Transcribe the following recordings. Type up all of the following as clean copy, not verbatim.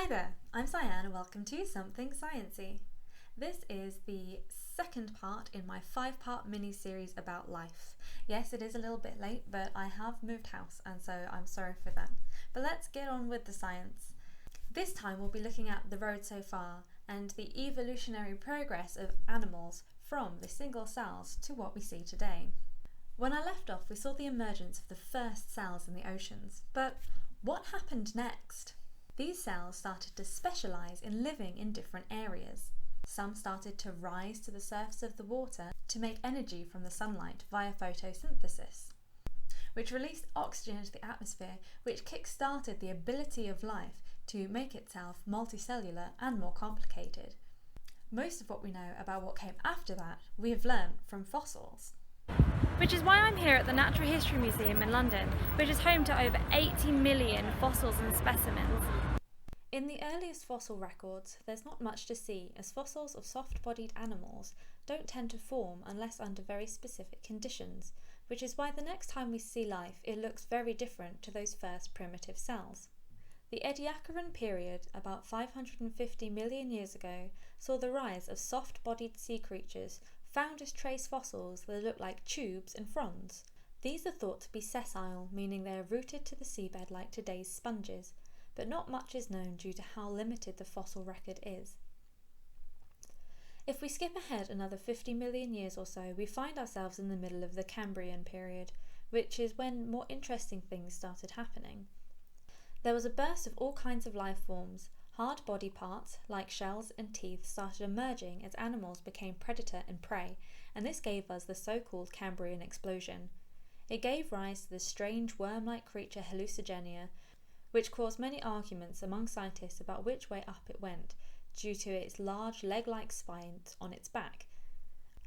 Hi there, I'm Cyan and welcome to Something Sciencey. This is the second part in my 5-part mini-series about life. Yes, it is a little bit late, but I have moved house and so I'm sorry for that. But let's get on with the science. This time we'll be looking at the road so far and the evolutionary progress of animals from the single cells to what we see today. When I left off, we saw the emergence of the first cells in the oceans, but what happened next? These cells started to specialise in living in different areas. Some started to rise to the surface of the water to make energy from the sunlight via photosynthesis, which released oxygen into the atmosphere, which kick-started the ability of life to make itself multicellular and more complicated. Most of what we know about what came after that we have learned from fossils. Which is why I'm here at the Natural History Museum in London, which is home to over 80 million fossils and specimens. In the earliest fossil records, there's not much to see, as fossils of soft-bodied animals don't tend to form unless under very specific conditions, which is why the next time we see life it looks very different to those first primitive cells. The Ediacaran period, about 550 million years ago, saw the rise of soft-bodied sea creatures found as trace fossils that look like tubes and fronds. These are thought to be sessile, meaning they are rooted to the seabed like today's sponges, but not much is known due to how limited the fossil record is. If we skip ahead another 50 million years or so, we find ourselves in the middle of the Cambrian period, which is when more interesting things started happening. There was a burst of all kinds of life forms. Hard body parts, like shells and teeth, started emerging as animals became predator and prey, and this gave us the so-called Cambrian explosion. It gave rise to the strange worm-like creature Hallucigenia, which caused many arguments among scientists about which way up it went, due to its large leg-like spines on its back,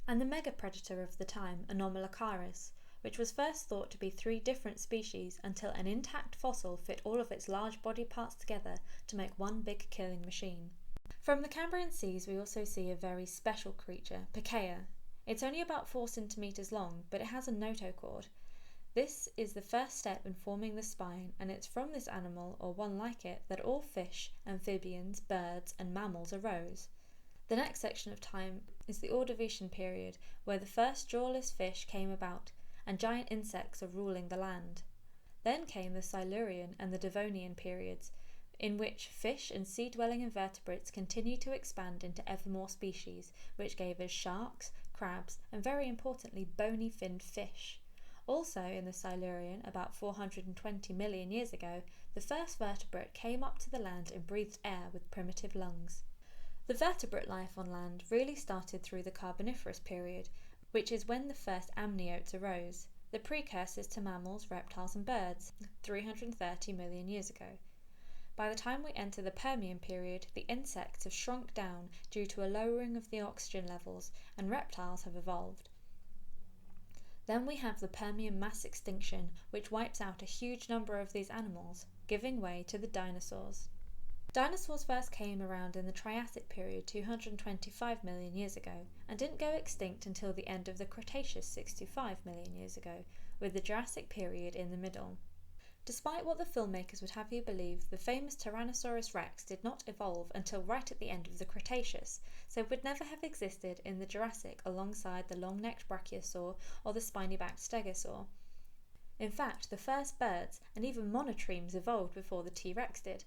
and the mega-predator of the time, Anomalocaris, which was first thought to be 3 different species until an intact fossil fit all of its large body parts together to make one big killing machine. From the Cambrian seas we also see a very special creature, Pikaia. It's only about 4 centimetres long, but it has a notochord. This is the first step in forming the spine, and it's from this animal, or one like it, that all fish, amphibians, birds and mammals arose. The next section of time is the Ordovician period, where the first jawless fish came about, and giant insects are ruling the land. Then came the Silurian and the Devonian periods, in which fish and sea-dwelling invertebrates continued to expand into ever more species, which gave us sharks, crabs, and very importantly bony-finned fish. Also in the Silurian, about 420 million years ago, the first vertebrate came up to the land and breathed air with primitive lungs. The vertebrate life on land really started through the Carboniferous period, which is when the first amniotes arose, the precursors to mammals, reptiles and birds, 330 million years ago. By the time we enter the Permian period, the insects have shrunk down due to a lowering of the oxygen levels, and reptiles have evolved. Then we have the Permian mass extinction, which wipes out a huge number of these animals, giving way to the dinosaurs. Dinosaurs first came around in the Triassic period 225 million years ago, and didn't go extinct until the end of the Cretaceous 65 million years ago, with the Jurassic period in the middle. Despite what the filmmakers would have you believe, the famous Tyrannosaurus rex did not evolve until right at the end of the Cretaceous, so would never have existed in the Jurassic alongside the long-necked Brachiosaur or the spiny-backed Stegosaur. In fact, the first birds and even monotremes evolved before the T-Rex did.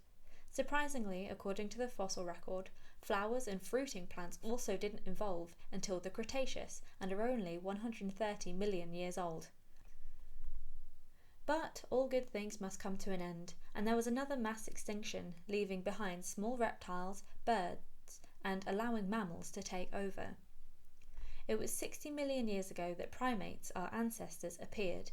Surprisingly, according to the fossil record, flowers and fruiting plants also didn't evolve until the Cretaceous and are only 130 million years old. But all good things must come to an end, and there was another mass extinction, leaving behind small reptiles, birds, and allowing mammals to take over. It was 60 million years ago that primates, our ancestors, appeared.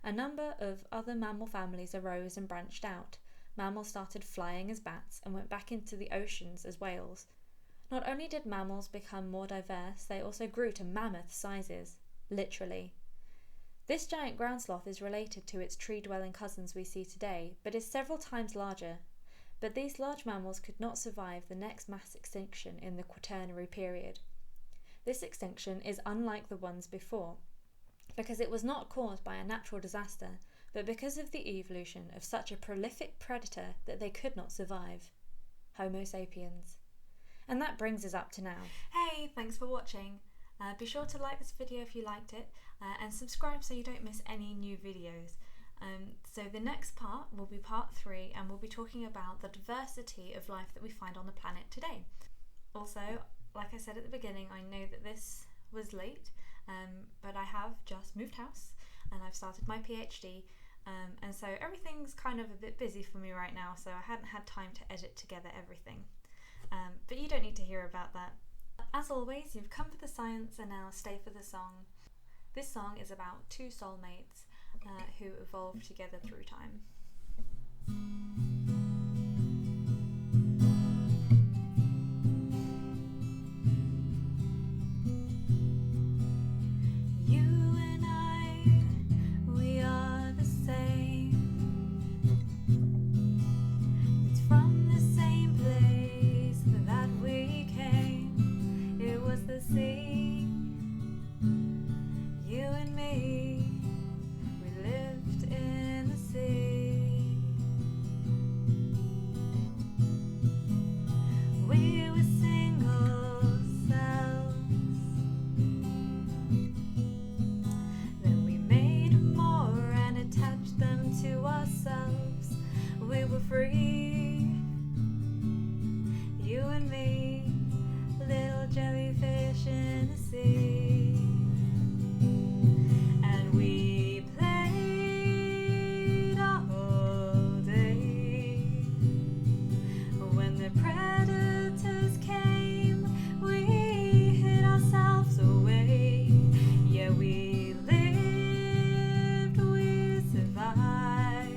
A number of other mammal families arose and branched out. Mammals started flying as bats and went back into the oceans as whales. Not only did mammals become more diverse, they also grew to mammoth sizes, literally. This giant ground sloth is related to its tree-dwelling cousins we see today, but is several times larger. But these large mammals could not survive the next mass extinction in the Quaternary period. This extinction is unlike the ones before, because it was not caused by a natural disaster, but because of the evolution of such a prolific predator that they could not survive. Homo sapiens. And that brings us up to now. Hey, thanks for watching. Be sure to like this video if you liked it, and subscribe so you don't miss any new videos. So the next part will be part 3, and we'll be talking about the diversity of life that we find on the planet today. Also, like I said at the beginning, I know that this was late, but I have just moved house and I've started my PhD, and so everything's kind of a bit busy for me right now, so I hadn't had time to edit together everything. But you don't need to hear about that. As always, you've come for the science and now stay for the song. This song is about 2 soulmates who evolved together through time. You and I, we are the same. It's from the same place that we came. It was the sea, you and me. Lived in the sea. We were single cells. Then we made more and attached them to ourselves. We were free, you and me, little jellyfish in the sea. And we predators came, we hid ourselves away. Yeah, we lived, we survived,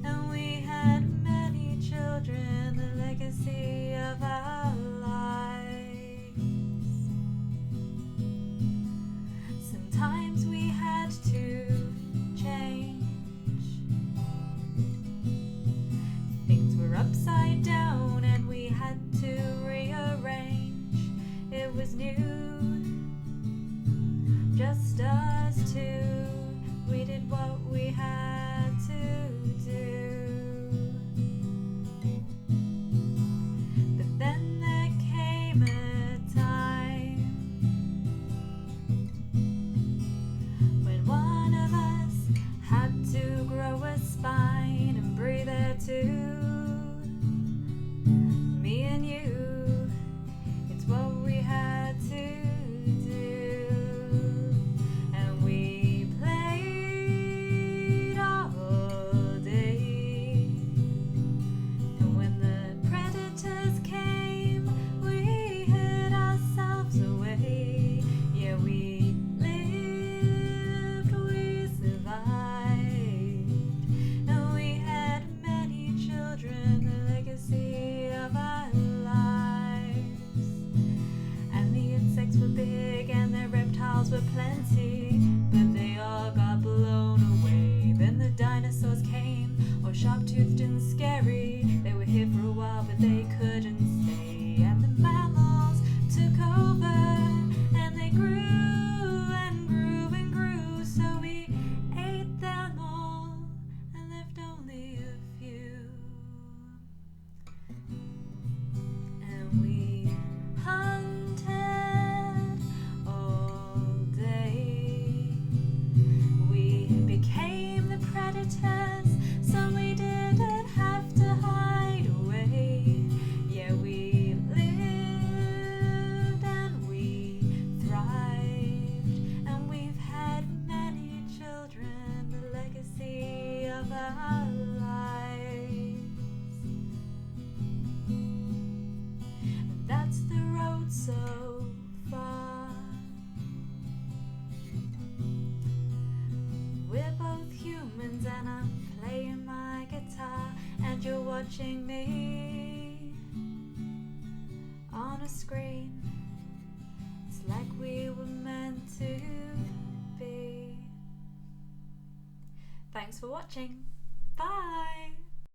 and we had many children, the legacy of our lives. Sometimes we had to change. Things were upside down and we had to rearrange. It was new, just us two. We did what we had to do. But then there came a time when one of us had to grow a spine and breathe air too. Me and you, it's what we had to do. And we played all day. And when the predators came, we hid ourselves away. Yeah, we lived, we survived, and we had many children, the legacy of our lives. And the insects were big and the reptiles were plenty, but they all got blown away. Then the dinosaurs came, all sharp-toothed and scary. They were here for a while, but they couldn't stay. And the mammals took over, and they grew and grew and grew. So we ate them all and left only a few. And we hunted all day. We became the predators, so we didn't have to hide away. Yeah, we lived and we thrived, and we've had many children, the legacy of our lives. That's the road so far. We're both humans and I'm playing my guitar, and you're watching me on a screen. It's like we were meant to be. Thanks for watching. Bye!